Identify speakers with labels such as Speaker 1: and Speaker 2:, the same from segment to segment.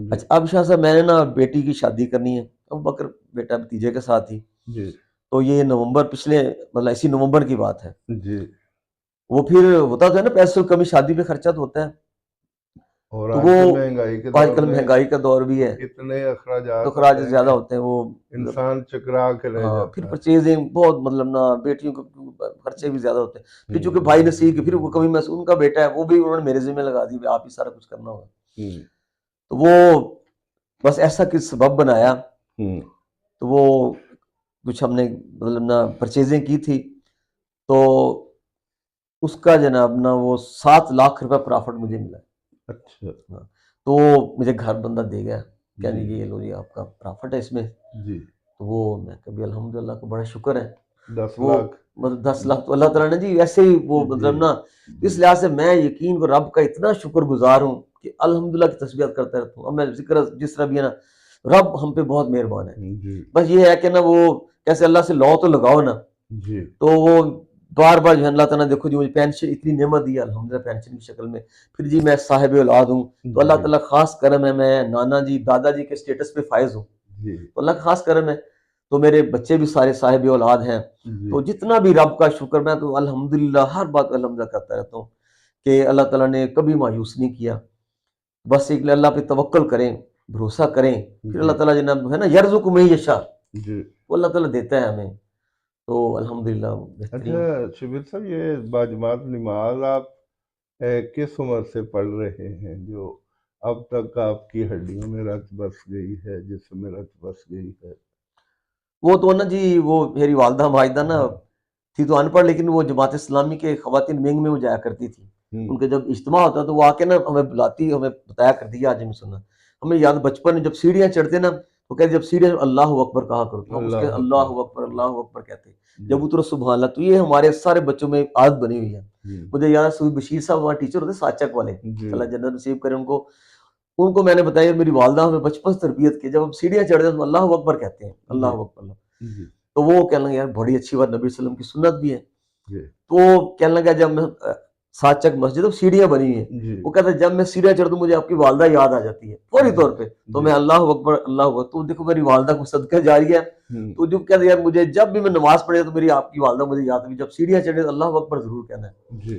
Speaker 1: جی
Speaker 2: اچھا اب شاہ صاحب میں نے نا بیٹی کی شادی کرنی ہے، ابو بکر بیٹا بھتیجے کے ساتھ ہی،
Speaker 1: جی
Speaker 2: تو یہ نومبر پچھلے مطلب اسی نومبر کی بات ہے،
Speaker 1: جی۔
Speaker 2: وہ پھر ہوتا تو ہے نا پیسوں کی کمی، شادی پہ خرچہ تو ہوتا ہے،
Speaker 1: اور
Speaker 2: تو
Speaker 1: آج
Speaker 2: وہ
Speaker 1: کل مہنگائی کے
Speaker 2: آج
Speaker 1: دور
Speaker 2: کل
Speaker 1: میں
Speaker 2: مہنگائی کا دور بھی ہے
Speaker 1: اتنے
Speaker 2: تو
Speaker 1: اخراجات
Speaker 2: خراج
Speaker 1: ہوتے ہیں
Speaker 2: زیادہ
Speaker 1: کہ
Speaker 2: ہوتے ہیں وہ،
Speaker 1: انسان چکرا کے رہ
Speaker 2: ہاں پھر
Speaker 1: جاتا ہے۔
Speaker 2: پرچیزنگ بہت مطلب نا بیٹیوں کے خرچے بھی زیادہ ہوتے ہیں، پھر چونکہ
Speaker 1: ہوں
Speaker 2: بھائی نصیب کی پھر وہ کمی محسوس، ان کا بیٹا ہے وہ بھی انہوں نے میرے ذمہ لگا دی، آپ ہی سارا کچھ کرنا ہوگا،
Speaker 1: ہوں
Speaker 2: تو وہ بس ایسا کچھ سبب بنایا،
Speaker 1: ہوں
Speaker 2: تو وہ کچھ ہم نے مطلب نا پرچیزنگ کی تھی، تو اس کا جناب نا وہ 7 لاکھ روپے پرافٹ مجھے ملا،
Speaker 1: اچھا
Speaker 2: ہاں، تو مجھے گھر بندہ دے گیا، کہنے
Speaker 1: جی
Speaker 2: کہ یہ لو جی آپ کا پرافٹ ہے اس میں،
Speaker 1: جی۔
Speaker 2: تو وہ میں کبھی الحمدللہ کو بڑا شکر ہے،
Speaker 1: 10
Speaker 2: وہ
Speaker 1: لاکھ
Speaker 2: مطلب 10 لاکھ تو اللہ تعالیٰ نے جی ایسے ہی وہ
Speaker 1: جی
Speaker 2: مطلب نا اس
Speaker 1: جی
Speaker 2: لحاظ سے میں یقین کو رب کا اتنا شکر گزار ہوں کہ الحمدللہ کی تسبیحات کرتا رہتا ہوں، اب میں ذکر جس طرح بھی ہے نا، رب ہم پہ بہت مہربان ہے،
Speaker 1: جی
Speaker 2: بس یہ ہے کہ نا وہ کیسے اللہ سے لو تو لگاؤ نا،
Speaker 1: جی
Speaker 2: تو وہ بار بار جو ہے اللہ تعالیٰ نے دیکھو جی مجھے پینشن اتنی نعمت دی ہے الحمدللہ پینشن کی شکل میں، پھر جی میں صاحب اولاد ہوں، تو اللہ
Speaker 1: جی
Speaker 2: تعالیٰ خاص کرم ہے، میں نانا جی دادا جی کے اسٹیٹس پہ فائز ہوں،
Speaker 1: جی
Speaker 2: تو اللہ کا خاص کرم ہے، تو میرے بچے بھی سارے صاحب اولاد ہیں،
Speaker 1: جی
Speaker 2: تو جتنا بھی رب کا شکر، میں تو الحمدللہ ہر بات الحمدللہ کرتا رہتا ہوں کہ اللہ تعالیٰ نے کبھی مایوس نہیں کیا، بس ایک اللہ پہ توکل کریں، بھروسہ کریں، پھر اللہ
Speaker 1: جی
Speaker 2: تعالیٰ جناب ہے نا یرزق من یشاء،
Speaker 1: جی۔
Speaker 2: وہ اللہ تعالیٰ دیتا ہے ہمیں، تو الحمدللہ
Speaker 1: اچھا
Speaker 2: بہترین۔
Speaker 1: شبیر صاحب، یہ باجماعت نماز آپ کس عمر سے پڑھ رہے ہیں جو اب تک آپ کی ہڈیوں میں رت بس گئی ہے، جسم میں رت بس گئی ہے؟
Speaker 2: وہ تو نا جی وہ میری والدہ ماجدہ نا تھی تو ان پڑھ، لیکن وہ جماعت اسلامی کے خواتین ونگ میں وہ جایا کرتی تھی، ان کے جب اجتماع ہوتا تو وہ آ کے نا ہمیں بلاتی، ہمیں بتایا کرتی ہے، آج ہمیں سننا، ہمیں یاد بچپن میں جب سیڑھیاں چڑھتے نا تو کہتے جب سیڑھیاں اللہ اکبر کہا کرو، تو ہم اس کے
Speaker 1: اللہ
Speaker 2: اللہ
Speaker 1: اکبر۔
Speaker 2: اکبر کہتے ہیں،
Speaker 1: جی
Speaker 2: جب اترو سبحان اللہ، تو یہ ہمارے سارے بچوں میں عادت بنی ہوئی ہے،
Speaker 1: جی
Speaker 2: مجھے یاد ہے سعید بشیر صاحب وہاں ٹیچر ہوتے ساچک والے،
Speaker 1: جی
Speaker 2: اللہ جنت نصیب کرے ان کو میں نے بتایا میری والدہ ہمیں بچپن سے تربیت کی، جب ہم سیڑھیاں چڑھتے ہیں تو اللہ اکبر کہتے ہیں،
Speaker 1: جی
Speaker 2: اللہ اکبر،
Speaker 1: جی
Speaker 2: تو وہ کہنے لگا یار بڑی اچھی بات، نبی صلی اللہ علیہ وسلم کی سنت بھی ہے،
Speaker 1: جی
Speaker 2: تو وہ کہنے لگا جب میں ساچک مسجد اب سیڑھیاں بنی ہیں،
Speaker 1: جی
Speaker 2: وہ کہتا ہے جب میں سیڑھیاں چڑھتا ہوں مجھے آپ کی والدہ یاد آ جاتی ہے فوری
Speaker 1: جی
Speaker 2: طور پہ، تو
Speaker 1: جی۔
Speaker 2: میں اللہ اکبر اللہ اکبر، تو دیکھو میری والدہ کو صدقہ جاری ہے، تو جو کہتے ہیں یار مجھے جب بھی میں نماز پڑھے تو میری آپ کی والدہ مجھے یاد ہوئی، جب سیڑھیاں چڑھے تو اللہ اکبر ضرور کہنا ہے،
Speaker 1: جی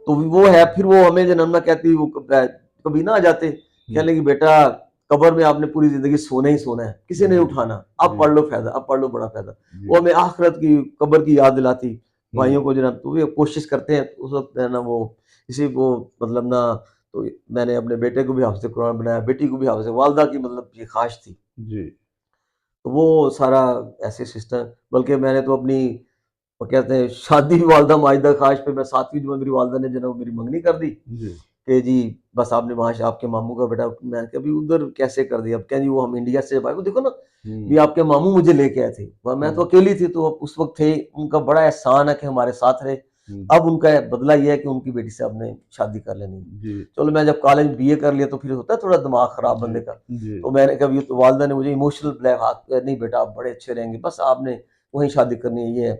Speaker 2: تو وہ ہے، پھر وہ ہمیں جنم نہ کہتی، وہ کبھی نہ آ جاتے، کہنے لگی بیٹا قبر میں آپ نے پوری زندگی سونا ہی سونا ہے، کسی نے
Speaker 1: جی
Speaker 2: اٹھانا، اب
Speaker 1: جی
Speaker 2: پڑھ لو فائدہ، اب پڑھ لو بڑا فائدہ،
Speaker 1: جی
Speaker 2: وہ ہمیں آخرت کی قبر کی یاد دلاتی
Speaker 1: ہوں
Speaker 2: بھائیوں کو جناب، تو وہ کوشش کرتے ہیں اس وقت ہے نا، وہ کسی کو مطلب نا، تو میں نے اپنے بیٹے کو بھی حافظ قرآن بنایا، بیٹی کو بھی حافظ، والدہ کی مطلب یہ خواہش تھی،
Speaker 1: جی
Speaker 2: تو وہ سارا ایسے سسٹم، بلکہ میں نے تو اپنی وہ کہتے ہیں شادی بھی والدہ ماجدہ خواہش پہ، میں 7ویں جمعہ میری والدہ نے جناب میری منگنی کر دی
Speaker 1: جی
Speaker 2: کہ جی بس آپ نے وہاں سے آپ کے ماموں کا بیٹا، میں نے کہا ابھی ادھر کیسے کر دیا، اب کہیں جی وہ ہم انڈیا سے بھائی، وہ دیکھو نا
Speaker 1: ہوں
Speaker 2: بھی آپ کے ماموں مجھے لے کے آئے تھے، میں تو اکیلی تھی، تو اس وقت تھے، ان کا بڑا احسان ہے کہ ہمارے ساتھ رہے،
Speaker 1: ہوں
Speaker 2: اب ان کا بدلہ یہ ہے کہ ان کی بیٹی سے اب نے شادی کر لینی ہے،
Speaker 1: جی
Speaker 2: چلو میں جب کالج بی اے کر لیا تو پھر ہوتا ہے تھوڑا دماغ خراب
Speaker 1: جی
Speaker 2: بندے کا،
Speaker 1: جی
Speaker 2: تو میں نے کبھی تو والدہ نے مجھے ایموشنل بلیک ہاتھ، نہیں بیٹا آپ بڑے اچھے رہیں گے، بس آپ نے وہیں شادی کرنی ہے، یہ ہے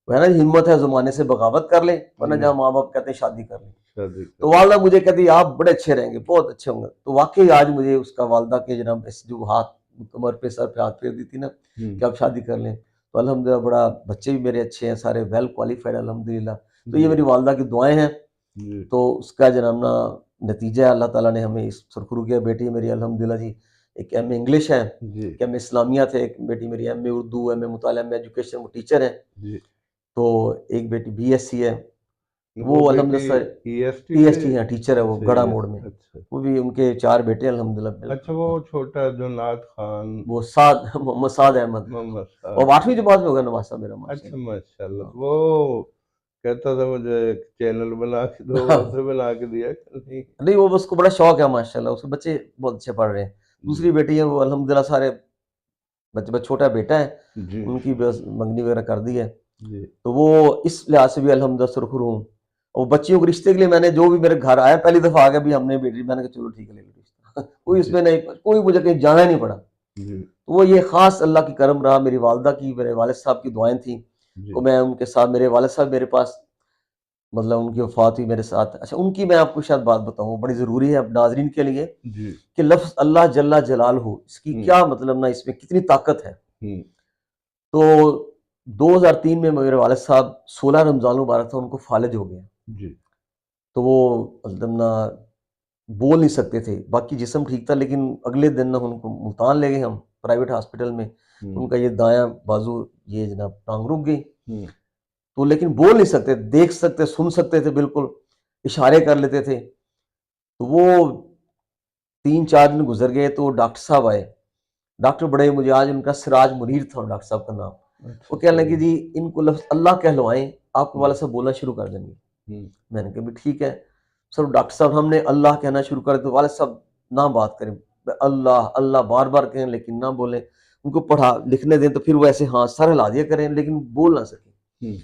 Speaker 2: وہ ہے نا، ہمت ہے زمانے سے بغاوت کر لیں، ورنہ
Speaker 1: جی
Speaker 2: جہاں ماں باپ کہتے ہیں شادی کر لیں،
Speaker 1: شادی
Speaker 2: تو
Speaker 1: کر
Speaker 2: والدہ مجھے کہتی آپ بڑے اچھے رہیں گے، بہت اچھے ہوں گے، تو واقعی آج مجھے اس کا والدہ کے جناب اس جو ہاتھ کمر پہ سر پہ ہاتھ پھیر دی تھی نا کہ آپ شادی کر لیں، تو الحمدللہ بڑا بچے بھی میرے اچھے ہیں، سارے ویل کوالیفائڈ الحمدللہ، تو یہ
Speaker 1: جی
Speaker 2: میری والدہ کی دعائیں ہیں،
Speaker 1: جی
Speaker 2: تو اس کا جناب نا نتیجہ ہے اللہ تعالیٰ نے ہمیں اس سرخرو کیا، بیٹی میری الحمدللہ جی ایک ایم اے انگلش ہے،
Speaker 1: جی
Speaker 2: ایک ایم اے اسلامیات ہے، ایک بیٹی میری ایم اے اردو، ایم اے مطالعہ، ایم اے ایجوکیشن، وہ ٹیچر ہیں،
Speaker 1: جی۔
Speaker 2: تو ایک بیٹی بی ایس سی ہے،
Speaker 1: وہ
Speaker 2: وہ الحمدللہ
Speaker 1: بیٹی
Speaker 2: سر
Speaker 1: ای ایس ٹی
Speaker 2: ٹی
Speaker 1: سے؟
Speaker 2: ایس ٹی ہیں، ٹیچر ہے وہ
Speaker 1: اچھا
Speaker 2: گڑھا
Speaker 1: ای ایس،
Speaker 2: موڑ میں،
Speaker 1: اچھا۔
Speaker 2: وہ بھی ان کے 4 بیٹے ہیں الحمدللہ،
Speaker 1: اچھا
Speaker 2: بالکل،
Speaker 1: وہ چھوٹا جو نعت خان
Speaker 2: وہ سعد محمد سعد احمد،
Speaker 1: محمد
Speaker 2: اور
Speaker 1: صاحب؟
Speaker 2: 8ویں جماعت میں ہوگا نواسا میرا
Speaker 1: اچھا
Speaker 2: ماشاءاللہ،
Speaker 1: ماشاء اللہ،
Speaker 2: ہاں
Speaker 1: وہ کہتا تھا مجھے ایک چینل بنا کے دو، اسے بنا کے دیا کہ نہیں؟
Speaker 2: نہیں وہ اس کو بڑا شوق ہے ماشاءاللہ، اس کے بچے بہت اچھے پڑھ رہے ہیں،
Speaker 1: جی
Speaker 2: دوسری بیٹی ہے وہ الحمدللہ سارے بچے، بس چھوٹا بیٹا ہے،
Speaker 1: جی
Speaker 2: ان کی بس منگنی وغیرہ کر دی ہے،
Speaker 1: جی
Speaker 2: تو وہ اس لحاظ سے بھی الحمدللہ سرخرو ہوں، اور بچیوں کے رشتے کے لیے میں نے جو بھی میرے گھر آیا پہلی دفعہ آ گیا بھی ہم نے بیٹی، میں نے کہا چلو ٹھیک ہے لے لو رشتہ، کوئی اس
Speaker 1: جی
Speaker 2: میں نہیں، کوئی مجھے کہیں جانا ہی نہیں پڑا،
Speaker 1: جی
Speaker 2: تو وہ یہ خاص اللہ کی کرم رہا، میری والدہ کی، میرے والد صاحب کی دعائیں تھیں،
Speaker 1: جی
Speaker 2: کو میں ان کے ساتھ، میرے والد صاحب میرے پاس مطلب ان کی وفات ہوئی میرے ساتھ. اچھا ان کی میں آپ کو شاید بات بتاؤں, بڑی ضروری ہے اب ناظرین کے لیے
Speaker 1: جی
Speaker 2: کہ لفظ اللہ جل جلالہ اس کی کیا مطلب نا, اس میں کتنی طاقت ہے. تو 2003 میں میرے والد صاحب 16 رمضان المبارک تھا, ان کو فالج ہو گیا.
Speaker 1: جی
Speaker 2: تو وہ مطلب نا بول نہیں سکتے تھے, باقی جسم ٹھیک تھا, لیکن اگلے دن ان کو ملتان لے گئے ہم پرائیویٹ ہاسپٹل میں. ان کا یہ دایاں بازو یہ جناب ٹانگ رک گئی. تو لیکن بول نہیں سکتے, دیکھ سکتے, سن سکتے تھے, بالکل اشارے کر لیتے تھے. تو وہ 3-4 دن گزر گئے تو ڈاکٹر صاحب آئے. ڈاکٹر بڑے, مجھے آج ان کا سراج منیر تھا ڈاکٹر صاحب کا نام. وہ کہنے لگے جی ان کو لفظ اللہ کہلوائیں, آپ کے والد صاحب بولنا شروع کر دیں گے. میں نے کہا بھی ٹھیک ہے سر. ڈاکٹر صاحب ہم نے اللہ کہنا شروع کر دیا, والد صاحب نہ بات کریں, اللہ اللہ بار بار کہیں لیکن نہ بولیں. ان کو پڑھا لکھنے دیں تو پھر وہ ایسے ہاں سر ہلا دیا کریں لیکن بول نہ سکیں.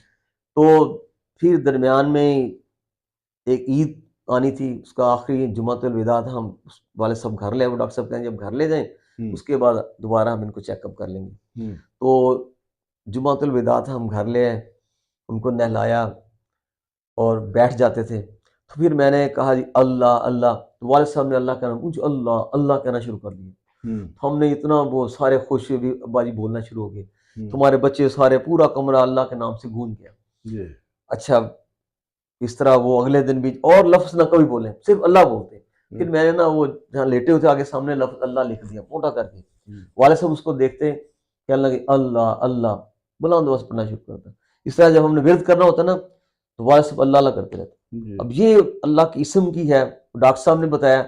Speaker 2: تو پھر درمیان میں ایک عید آنی تھی, اس کا آخری جمعۃ الوداع تھا. ہم والد صاحب گھر لے آئے, وہ ڈاکٹر صاحب کہیں جب گھر لے جائیں اس کے بعد دوبارہ ہم ان کو چیک اپ کر لیں گے. تو جمعۃ الوداع تھا, ہم گھر لے آئے, ان کو نہلایا اور بیٹھ جاتے تھے. تو پھر میں نے کہا جی اللہ اللہ, تو والد صاحب نے اللہ کہنا مجھے اللہ اللہ کہنا شروع کر دیا. ہم نے اتنا وہ سارے خوش ہوئے, ابا جی بولنا شروع ہو گئے, تمہارے بچے سارے پورا کمرہ اللہ کے نام سے گونج گیا. اچھا اس طرح وہ اگلے دن بھی اور لفظ نہ کبھی بولیں, صرف اللہ بولتے. پھر میں نے نا وہ جہاں لیٹے ہوتے آگے سامنے لفظ اللہ لکھ دیا موٹا کر کے. والد صاحب اس کو دیکھتے کہنے لگے اللہ اللہ, بلند آواز پڑھنا شروع کرتا. اس طرح جب ہم نے ورد کرنا ہوتا نا تو والد صاحب اللہ اللہ کرتے رہتے. اب یہ اللہ کی اسم کی ہے, ڈاکٹر صاحب نے بتایا,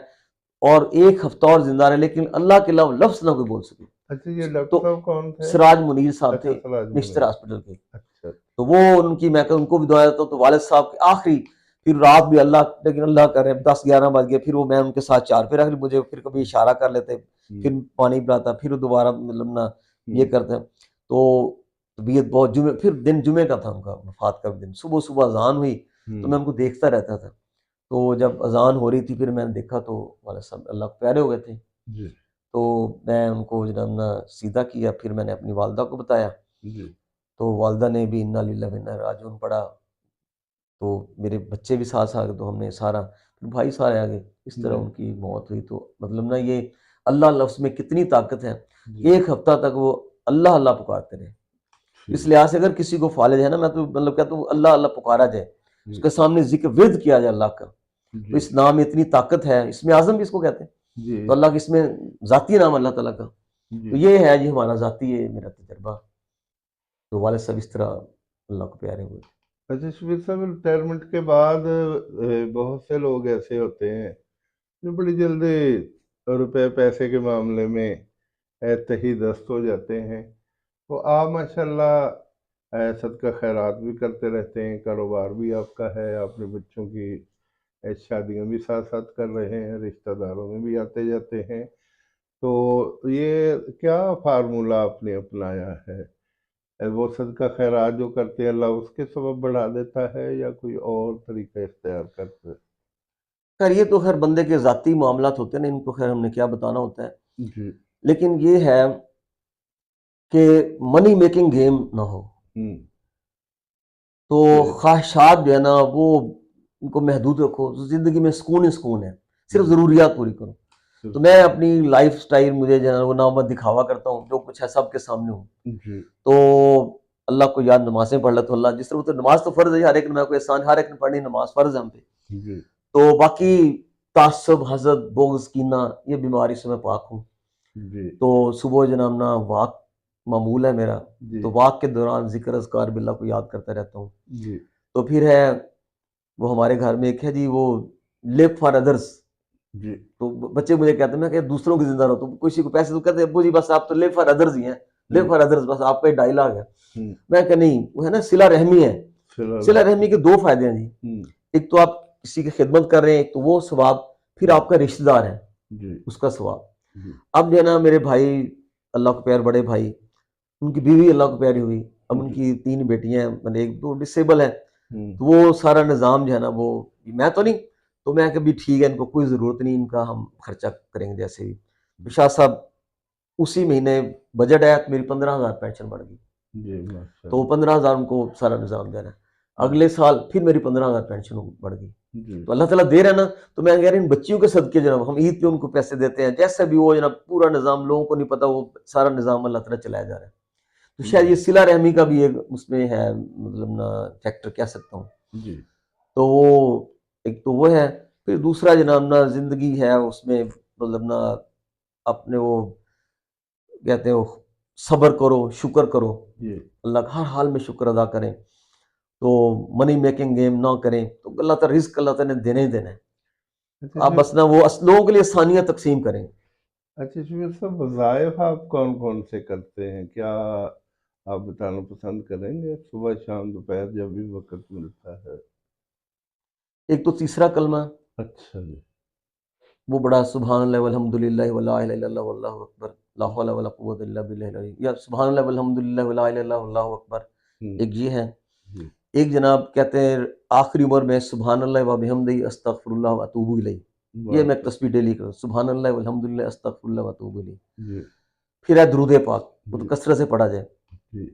Speaker 2: اور 1 ہفتہ اور زندہ رہے لیکن اللہ کے علاوہ لفظ نہ کوئی بول سکے.
Speaker 1: اچھا یہ ڈاکٹر صاحب کون تھے؟
Speaker 2: سراج منیر صاحب تھے, نشتر ہاسپٹل کے. تو وہ ان کی میں ان کو بھی دعا دیتا ہوں. تو والد صاحب کے آخری پھر رات بھی اللہ لیکن اللہ کر رہے ہیں, 10-11 بج گئے. پھر وہ میں ان کے ساتھ 4 پہ رکھ لی, مجھے پھر کبھی اشارہ کر لیتے, پھر پانی پلاتا, پھر دوبارہ مطلب نا یہ کرتے. تو طبیعت بہت جمعے, پھر دن جمعے کا تھا ان کا وفات کا دن, صبح صبح اذان ہوئی تو میں ان کو دیکھتا رہتا تھا. تو جب اذان ہو رہی تھی پھر میں نے دیکھا تو والد صاحب اللہ کو پیارے ہو گئے تھے. تو میں ان کو جناب نا سیدھا کیا, پھر میں نے اپنی والدہ کو بتایا. تو والدہ نے بھی انا للہ و انا الیہ راجعون پڑھا. تو میرے بچے بھی ساتھ ساتھ, تو ہم نے سارا, بھائی سارے آگے, اس طرح ان کی موت ہوئی. تو مطلب نا یہ اللہ لفظ میں کتنی طاقت ہے. 1 ہفتہ تک وہ اللہ اللہ پکارتے رہے. اس لحاظ سے اگر کسی کو فالج ہے نا, میں تو مطلب کہتا ہوں اللہ اللہ پکارا جائے, اس کے سامنے ذکر ورد کیا جائے اللہ کا. تو اس نام میں اتنی طاقت ہے, اس میں اعظم بھی اس کو کہتے ہیں. تو اللہ کے اس میں ذاتی نام اللہ تعالیٰ کا. تو یہ ہے جی ہمارا ذاتی ہے میرا تجربہ. تو والد صاحب اس طرح اللہ کو پیارے ہوئے.
Speaker 1: اچھا شبیر صاحب, ریٹائرمنٹ کے بعد بہت سے لوگ ایسے ہوتے ہیں جو بڑی جلدی روپے پیسے کے معاملے میں تہی دست ہو جاتے ہیں. تو آپ ماشاءاللہ صدقہ خیرات بھی کرتے رہتے ہیں, کاروبار بھی آپ کا ہے, آپ نے بچوں کی شادیاں بھی ساتھ ساتھ کر رہے ہیں, رشتہ داروں میں بھی آتے جاتے ہیں. تو یہ کیا فارمولہ آپ نے اپنایا ہے؟ وہ صدقہ خیرات جو کرتے ہیں اللہ اس کے سبب بڑھا دیتا ہے یا کوئی اور طریقہ اختیار کرتے ہیں؟
Speaker 2: خیر یہ تو خیر بندے کے ذاتی معاملات ہوتے ہیں, ان کو خیر ہم نے کیا بتانا ہوتا ہے. لیکن یہ ہے کہ منی میکنگ گیم نہ ہو. تو خواہشات جو ہے نا وہ ان کو محدود رکھو. زندگی میں سکون ہی سکون ہے, صرف ضروریات پوری کرو. تو میں اپنی لائف سٹائل مجھے جو ہے وہ نہ میں دکھاوا کرتا ہوں, جو کچھ ہے سب کے سامنے ہوں. تو اللہ کو یاد نمازیں پڑھ لیتا ہوں. اللہ جس طرح تو نماز تو فرض ہے, ہر ایک میں کوئی احسان, ہر ایک نے پڑھنی نماز فرض ہے ہم پہ. تو باقی تعصب حسد بغض کینہ یہ بیماری سے میں پاک ہوں. تو صبح جناب نا واک معمول ہے میرا, تو واک کے دوران ذکر اذکار باللہ کو یاد کرتا رہتا ہوں. تو پھر ہے وہ ہمارے گھر میں ایک ہے جی وہ لیو فار ادرس. تو بچے مجھے کہتے ہیں میں کہ دوسروں کی زندہ رہو, تو کسی کو پیسے تو کہتے ہیں ابو جی بس آپ تو لیو فار ادرس ہی ہیں, لیو فار ادرس بس آپ کا ہی ڈائلاگ ہے. میں کہ نہیں, وہ ہے نا صلہ رحمی ہے. صلہ رحمی کے 2 فائدے ہیں جی. ایک تو آپ کسی کی خدمت کر رہے ہیں, تو وہ ثواب, پھر آپ کا رشتہ دار ہے اس کا ثواب. اب جو ہے نا میرے بھائی اللہ کو پیار, بڑے بھائی, ان کی بیوی اللہ کو پیاری ہوئی. اب ان کی 3 بیٹیاں ہیں, مطلب 1-2 ڈسیبل ہیں. تو وہ سارا نظام جو ہے نا وہ میں تو نہیں, تو میں کہ بھی ٹھیک ہے ان کو کوئی ضرورت نہیں, ان کا ہم خرچہ کریں گے جیسے بھی. شاہ صاحب اسی مہینے بجٹ آیا تو میری 15,000 پینشن بڑھ گئی. تو 15,000 ان کو سارا نظام دینا ہے. اگلے سال پھر میری 15,000 پینشن بڑھ گئی.
Speaker 1: جی
Speaker 2: تو اللہ تعالیٰ دے رہا ہے نا. تو میں کہہ رہا ہوں ان بچیوں کے صدقے جناب ہم عید پہ ان کو پیسے دیتے ہیں جیسا بھی وہ جناب پورا نظام لوگوں کو نہیں پتا وہ سارا نظام اللہ تعالیٰ چلایا جا رہا ہے. تو شاید یہ صلہ رحمی کا بھی ایک اس میں ہے مطلب نا فیکٹر کہہ سکتا ہوں.
Speaker 1: جی
Speaker 2: تو وہ ایک تو وہ ہے. پھر دوسرا جناب نا زندگی ہے اس میں مطلب نا اپنے وہ کہتے ہیں صبر کرو شکر کرو
Speaker 1: جی
Speaker 2: اللہ کا ہر حال میں شکر ادا کریں. تو منی میکنگ گیم نہ کریں تو اللہ تعالیٰ رزق اللہ تعالیٰ نے دینے ہی دینا ہے.
Speaker 1: اچھا
Speaker 2: آپ بس نا وہ لوگوں کے لیے آسانیاں تقسیم کریں.
Speaker 1: اچھا شبیر صاحب، وظائف آپ کون کون سے کرتے ہیں؟ کیا آپ بتانا پسند کریں گے؟ صبح شام دوپہر جب بھی وقت ملتا ہے.
Speaker 2: ایک تو تیسرا کلمہ
Speaker 1: اچھا جی.
Speaker 2: وہ بڑا سبحان اللہ والحمد للہ ولا الہ الا اللہ واللہ اکبر لا حول ولا قوت الا باللہ العلی، یا سبحان اللہ والحمد للہ ولا الہ الا اللہ واللہ اکبر. ایک یہ ہے.
Speaker 1: جی
Speaker 2: ایک جناب کہتے ہیں آخری عمر میں سبحان اللہ و بحمدہ استغفر اللہ و اتوب الیہ. یہ میں تسبیح ڈیلی کروں سبحان اللہ والحمد للہ استغفر اللہ و اتوب الیہ.
Speaker 1: جی
Speaker 2: پھر ہے درود پاک وہ تو کثرت سے پڑھا جائے.
Speaker 1: جی.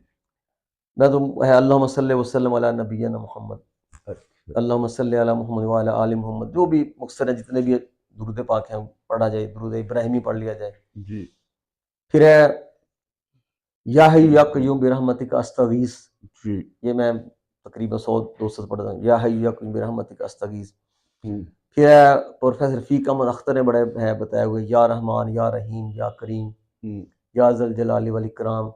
Speaker 2: میں تو ہے اللہم صلی وسلم علی نبینا محمد،
Speaker 1: اچھا
Speaker 2: اللہم صلی علی محمد وعلی آل محمد، جو بھی مختصر ہیں جتنے بھی درود پاک ہیں پڑھا جائے. درود ابراہیمی پڑھ لیا جائے.
Speaker 1: جی
Speaker 2: پھر ہے یا حی یا قیوم برحمتک استغیث.
Speaker 1: جی.
Speaker 2: یہ میں تقریباً 100-200 پڑھتا ہوں یا حی یا قیوم برحمتک استغیث.
Speaker 1: ہوں.
Speaker 2: پھر ہے پروفیسر فیق احمد اختر نے بڑے ہے بتایا ہوئے یا رحمان یا رحیم یا کریم
Speaker 1: ہوں.
Speaker 2: یا ذل جلال والاکرام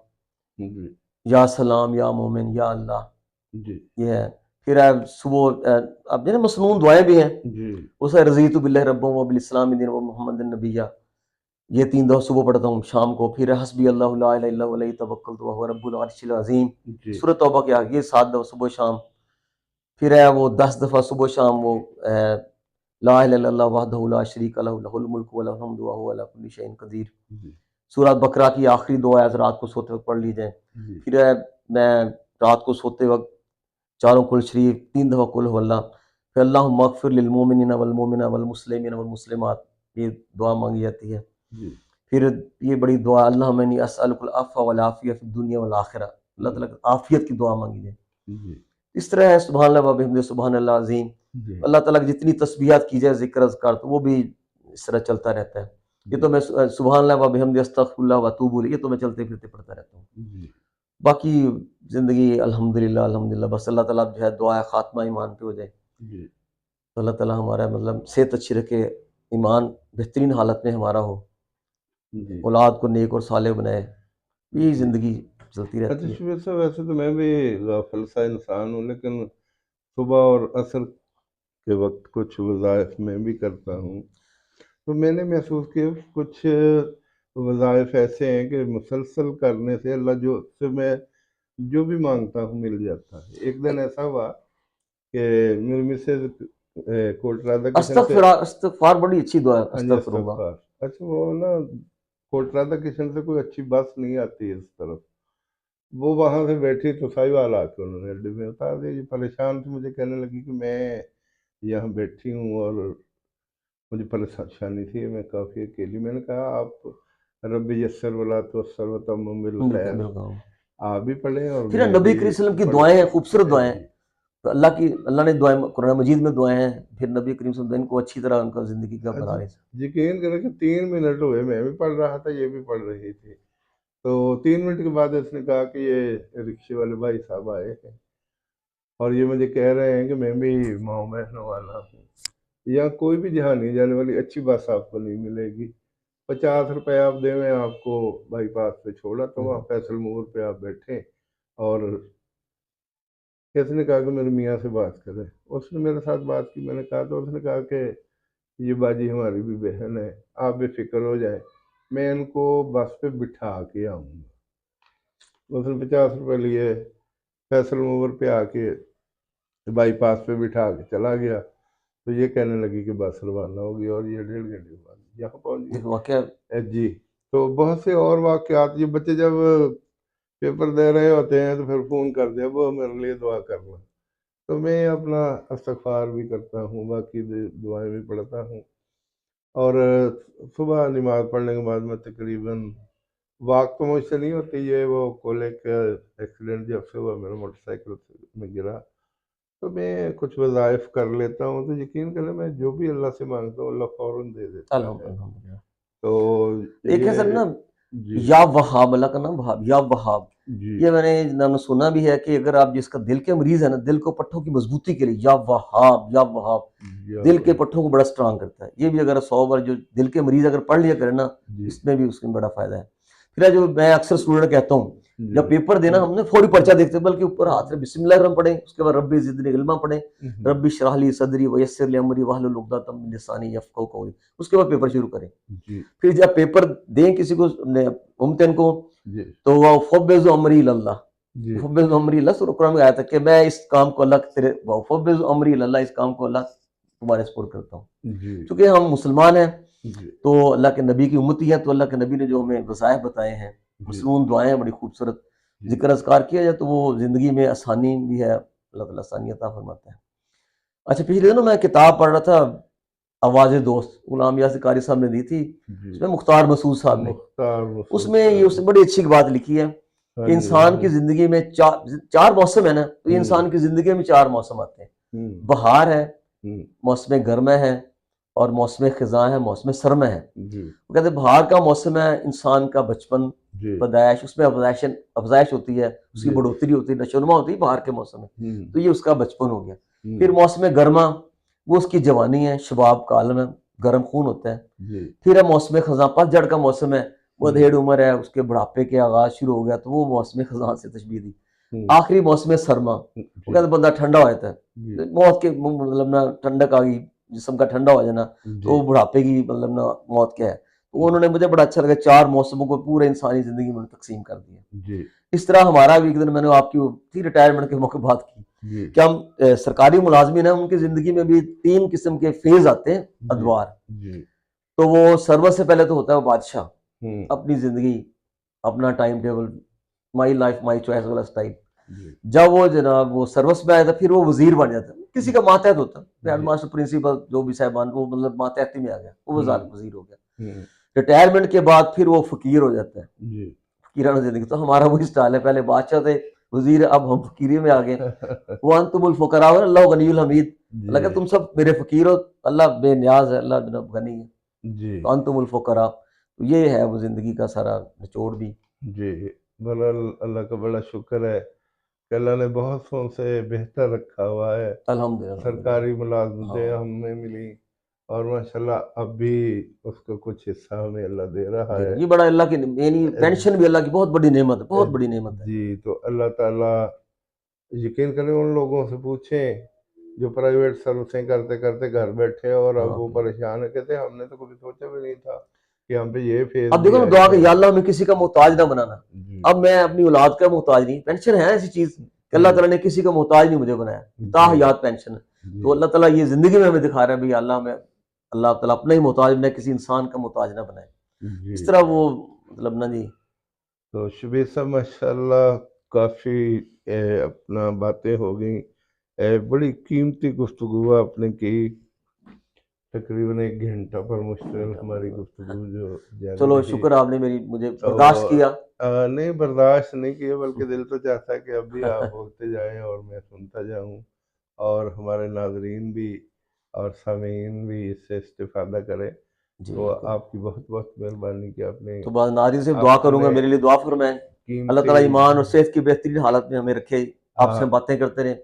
Speaker 1: جی
Speaker 2: یا سلام یا مومن یا اللہ.
Speaker 1: جی
Speaker 2: یہ ہے. پھر ہے صبح اب جو مسنون دعائیں بھی ہیں.
Speaker 1: جی
Speaker 2: اس ہے رضیت باللہ رب و بالاسلام دین و محمد النبیہ. یہ 3 دفعہ صبح پڑھتا ہوں شام کو. پھر ہے حسبی اللہ لا الہ الا هو علیہ توکلت وهو رب العرش العظیم.
Speaker 1: جی.
Speaker 2: سورۃ توبہ کے آگے یہ 7 دفعہ صبح شام. پھر ہے وہ 10 دفعہ صبح شام وہ لا الہ الا اللہ وحدہ لا شریک لہ لہ الملک و لہ الحمد وہو علی کل شیء قدیر.
Speaker 1: جی
Speaker 2: سورۃ بقرہ کی آخری دعا ہے رات کو سوتے وقت پڑھ لی جائے.
Speaker 1: جی.
Speaker 2: پھر ہے میں رات کو سوتے وقت چاروں کل شریف 3 دفعہ قل هو اللہ. پھر اللہم اغفر للمؤمنین والمؤمنات والمسلمین والمسلمات، یہ دعا مانگی جاتی ہے.
Speaker 1: جی
Speaker 2: پھر یہ بڑی دعا اللہم انی اسألک العفو والعافیہ فی الدنیا والآخرہ، اللہ تعالیٰ کی عافیت کی دعا مانگی جائے.
Speaker 1: جی
Speaker 2: اس طرح ہے سبحان اللہ وبحمدہ سبحان اللہ عظیم.
Speaker 1: جی.
Speaker 2: اللہ تعالیٰ کی جتنی تسبیحات کی جائے ذکر اذکار تو وہ بھی اس طرح چلتا رہتا ہے. یہ تو میں سبحان اللہ وبحمدہ استغفر اللہ واتوب الیہ یہ تو میں چلتے پھرتے پڑھتا رہتا ہوں.
Speaker 1: جی.
Speaker 2: باقی زندگی الحمدللہ بس اللہ تعالیٰ جو ہے دعا خاتمہ ایمان پہ ہو جائے.
Speaker 1: جی.
Speaker 2: تو اللہ تعالیٰ ہمارا مطلب صحت اچھی رکھے، ایمان بہترین حالت میں ہمارا ہو،
Speaker 1: جی.
Speaker 2: اولاد کو نیک اور صالح بنائے. یہی
Speaker 1: جی.
Speaker 2: زندگی چلتی
Speaker 1: اچھا
Speaker 2: رہتی ہے.
Speaker 1: شبیر صاحب، ویسے تو میں بھی غافل سا انسان ہوں، لیکن صبح اور عصر کے وقت کچھ وظائف میں بھی کرتا ہوں. تو میں نے محسوس کیا کچھ وظائف ایسے ہیں کہ مسلسل کرنے سے اللہ سے میں جو بھی مانگتا ہوں مل جاتا ہے. ایک دن ایسا ہوا کہ میری مسز کوٹ رادا کشن سے،
Speaker 2: استغفار بڑی اچھی دعا ہے
Speaker 1: ہاں جی
Speaker 2: استغفر اللہ.
Speaker 1: استغفار. اچھا وہ نا کوٹ رادا کشن سے کوئی اچھی بس نہیں آتی اس طرف. وہ وہاں سے بیٹھی تو سائی والا آ کے انہوں نے اڈے میں اتار دی. پریشان تھی، مجھے کہنے لگی کہ میں یہاں بیٹھی ہوں اور مجھے پریشانی تھی، میں کافی اکیلی. میں نے کہا آپ رب یسر ولا تعسر وتمم بالخیر آپ بھی پڑھیں اور
Speaker 2: پھر
Speaker 1: میں
Speaker 2: نبی
Speaker 1: بھی
Speaker 2: کریم صلی اللہ علیہ وسلم کی
Speaker 1: پڑھتا
Speaker 2: دعائیں ہیں
Speaker 1: ہوں.
Speaker 2: خوبصورت دعائیں ہیں.
Speaker 1: جی
Speaker 2: تو اللہ نے دعائیں قرآن مجید میں دعائیں ہیں. پھر نبی کریم صلی اللہ علیہ وسلم کو اچھی طرح ان کا زندگی کا بنا رہے ہیں.
Speaker 1: یقین کریں کہ 3 منٹ ہوئے میں بھی پڑھ رہا تھا، یہ بھی پڑھ رہی تھی. تو 3 منٹ کے بعد اس نے کہا کہ یہ رکشے والے بھائی صاحب آئے ہیں اور یہ مجھے کہہ رہے ہیں کہ میں بھی ماؤں بہنوں والا ہوں، یہاں کوئی بھی جہاں نہیں جانے والی اچھی بس آپ کو نہیں ملے گی. 50 روپے آپ دیں، میں آپ کو بائی پاس پہ چھوڑا تو وہاں فیصل مور پہ آپ بیٹھے اور کس نے کہا کہ میرے میاں سے بات کریں. اس نے میرے ساتھ بات کی. میں نے کہا تو اس نے کہا کہ یہ باجی ہماری بھی بہن ہے، آپ بے فکر ہو جائیں، میں ان کو بس پہ بٹھا کے آؤں گا. اس نے 50 روپے لیے، فیصل موور پہ آ کے بائی پاس پہ بٹھا کے چلا گیا. تو یہ کہنے لگی کہ بس روانہ ہوگی اور یہ 1.5 گھنٹے بعد یہاں پہنچ گئی.
Speaker 2: واقعہ
Speaker 1: جی. تو بہت سے اور واقعات. یہ بچے جب پیپر دے رہے ہوتے ہیں تو پھر فون کر دیا وہ میرے لیے دعا کرنا. تو میں اپنا استغفار بھی کرتا ہوں، باقی دعائیں بھی پڑھتا ہوں. اور صبح نماز پڑھنے کے بعد میں تقریباً واک تو مجھ سے نہیں ہوتی. یہ وہ کولے کا ایکسیڈنٹ جب سے ہوا میرا موٹر سائیکل میں گرا تو میں کچھ وظائف کر لیتا ہوں، تو یقین کریں میں جو بھی اللہ سے مانگتا ہوں اللہ فوراً دے دیتا ہے۔
Speaker 2: الحمدللہ۔
Speaker 1: تو
Speaker 2: ایک ہے سر
Speaker 1: یہ
Speaker 2: نا
Speaker 1: جی
Speaker 2: یا وہاب، اللہ کا نام وہاب، یا وہاب،
Speaker 1: جی
Speaker 2: یہ میں نے نام سنا بھی ہے کہ اگر آپ جس کا دل کے مریض ہے نا، دل کو پٹھوں کی مضبوطی کے لیے یا وہاب، یا وہاب
Speaker 1: یا
Speaker 2: دل کے پٹھوں کو بڑا سٹرانگ کرتا ہے۔ یہ بھی اگر 100 بار جو دل کے مریض اگر پڑھ لیا کرے نا،
Speaker 1: جی
Speaker 2: اس میں بھی اس میں بڑا فائدہ ہے۔ پھر جو میں اکثر اسٹوڈنٹ کہتا ہوں،
Speaker 1: جی
Speaker 2: جب پیپر دینا ہم نے فوری پرچہ دیکھتے بلکہ اوپر ہاتھ میں بسم اللہ الرحمن پڑھیں، اس کے بعد ربی زدنی علما پڑھیں، ربی اشرح لی صدری ویسر لی امری واحلل عقدۃ من لسانی یفقہوا قولی، اس کے بعد پیپر شروع کریں۔
Speaker 1: جی
Speaker 2: پھر جب پیپر دیں کسی کو ممتحن کو،
Speaker 1: جی
Speaker 2: تو وہ فوّض امری اللہ،
Speaker 1: جی
Speaker 2: فوّض امری اللہ، سورہ قرآن میں آیا تھا کہ میں اس کام کو اللہ کے تیرے فوّض امری اللہ، اس کام کو اللہ تمہارے سپرد کرتا ہوں۔
Speaker 1: جی
Speaker 2: چونکہ ہم مسلمان ہیں
Speaker 1: جی
Speaker 2: تو اللہ کے نبی کی امتی ہیں، تو اللہ کے نبی نے جو ہمیں وظائف بتائے ہیں، مسنون دعائیں بڑی خوبصورت ذکر اذکار کیا جائے تو وہ زندگی میں آسانی بھی ہے، اللہ تعالیٰ آسانی عطا فرماتا ہے۔ اچھا، پچھلے دنوں میں کتاب پڑھ رہا تھا، آواز دوست، غلام یاسر قاری صاحب نے دی تھی، اس میں مختار مسعود صاحب نے،
Speaker 1: مختار
Speaker 2: اس میں یہ اس نے بڑی اچھی بات لکھی ہے کہ انسان کی زندگی میں چار موسم ہے نا، تو یہ انسان کی زندگی میں 4 موسم آتے ہیں۔ بہار ہے، موسم گرما ہے، اور موسم خزاں ہے، موسم سرما ہے۔ وہ کہتے ہیں بہار کا موسم ہے انسان کا بچپن، پیدائش، اس میں افزائش ہوتی ہے، اس کی بڑھوتری ہوتی ہے، نشوونما ہوتی ہے بہار کے موسم میں، تو یہ اس کا بچپن ہو گیا۔ پھر موسم گرما، وہ اس کی جوانی ہے، شباب کا عالم ہے، گرم خون ہوتا ہے۔ پھر ہے موسم خزاں، پت جھڑ کا موسم ہے، وہ ادھیڑ عمر ہے، اس کے بڑھاپے کے آغاز شروع ہو گیا، تو وہ موسم خزاں سے تشبیہ دی۔ آخری موسم سرما، وہ کہتے ہیں بندہ ٹھنڈا ہو جاتا ہے، موت کے مطلب نا ٹھنڈک آ گئی، جسم کا ٹھنڈا ہو جانا، تو وہ بڑھاپے کی مطلب نا موت کیا ہے۔ تو انہوں نے، مجھے بڑا اچھا لگا، 4 موسموں کو پورے انسانی زندگی میں تقسیم کر دیا۔ اس طرح ہمارا بھی ایک دن میں نے آپ کی ریٹائرمنٹ کے موقع بات کی کہ ہم سرکاری ملازمین ہیں، ان کی زندگی میں بھی 3 قسم کے فیز آتے ہیں، ادوار۔ تو وہ سرور سے پہلے تو ہوتا ہے وہ بادشاہ، اپنی زندگی، اپنا time table, my life my choice والا سٹائل۔ جب وہ جناب وہ سروس میں آیا تھا، پھر وہ وزیر بن جاتا ہے، کسی کا ماتحت ہوتا ہے، ہیڈ ماسٹر، پرنسپل، جو بھی صاحبان، وہ مطلب ماتحتی میں آ گیا، وہ وزیر ہو گیا۔ ریٹائرمنٹ کے بعد پھر وہ فقیر ہو جاتا ہے، فقیرانہ زندگی۔ تو ہمارا وہی سٹائل ہے، پہلے بادشاہ تھے، وزیر، اب ہم فقیری میں آ گئے۔ وَأَنْتُمُ الْفُقَرَاءُ اللہ غنی الحمید، اللہ کہ تم سب میرے فقیر ہو، اللہ بے نیاز ہے، اللہ جناب غنی ہے۔ تو انتم الفقراء، تو یہ ہے وہ زندگی کا سارا نچوڑ بھی۔
Speaker 1: جی، بڑا اللہ کا بڑا شکر ہے کہ اللہ نے بہت سو سے بہتر رکھا ہوا ہے۔
Speaker 2: الحمدللہ،
Speaker 1: سرکاری ملازمتیں ہمیں ملی، اور ماشاءاللہ اب بھی اس کا کچھ حصہ ہمیں اللہ دے رہا ہے۔
Speaker 2: یہ بڑا اللہ کی، یعنی پینشن بھی اللہ کی بہت بڑی نعمت ہے، بہت بڑی نعمت ہے۔
Speaker 1: جی، تو اللہ تعالیٰ، یقین کریں ان لوگوں سے پوچھیں جو پرائیویٹ سروسیں کرتے کرتے گھر بیٹھے اور اب وہ پریشان ہے، کہتے ہیں ہم نے تو کبھی سوچا بھی نہیں تھا کہ ہم پہ یہ فیز
Speaker 2: اب دیکھو نا، دعا کہ یا اللہ ہمیں کسی کا محتاج نہ بنانا۔ اب میں اپنی اولاد کا محتاج نہیں، پینشن ہے ایسی چیز کہ اللہ تعالیٰ نے کسی کا محتاج نہیں مجھے بنایا، تاحیات پینشن ہے۔ تو اللہ تعالیٰ یہ زندگی میں ہمیں دکھا رہا ہے بھی اللہ ہمیں، اللہ تعالیٰ اپنا ہی محتاج بنائے، کسی انسان کا محتاج نہ بنائے۔ اس طرح وہ مطلب نا جی۔
Speaker 1: تو شبیر صاحب ماشاءاللہ کافی اپنا باتیں ہو گئیں، بڑی قیمتی گفتگو آپ نے کی، تقریباً 1 گھنٹہ پر مشتمل ہماری گفتگو جو جاری
Speaker 2: چلو
Speaker 1: رہی۔
Speaker 2: شکر، آپ نے مجھے برداشت کیا۔
Speaker 1: نہیں، برداشت نہیں کیا، بلکہ دل تو چاہتا ہے کہ اب بھی آپ بولتے جائیں اور میں سنتا جاؤں، اور ہمارے ناظرین بھی اور سامعین بھی اس سے استفادہ کریں۔ تو آپ کی بہت بہت مہربانی کہ آپ نے،
Speaker 2: تو بعد ناظرین سے دعا کروں گا، میرے لیے دعا فرمائیں، اللہ تعالیٰ ایمان اور صحت کی بہترین حالت میں ہمیں رکھے، آپ سے باتیں کرتے رہیں،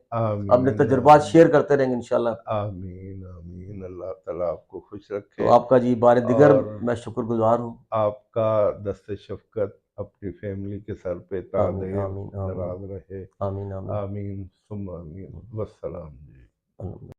Speaker 2: اپنے تجربات شیئر کرتے رہیں گے انشاءاللہ۔
Speaker 1: آمین آمین، اللہ تعالیٰ آپ کو خوش رکھے۔
Speaker 2: تو آپ کا جی بار دیگر میں شکر گزار ہوں۔
Speaker 1: آپ کا دست شفقت اپنی فیملی کے سر پہ تا دراز رہے۔
Speaker 2: آمین آمین
Speaker 1: آمین ثم آمین، والسلام جی۔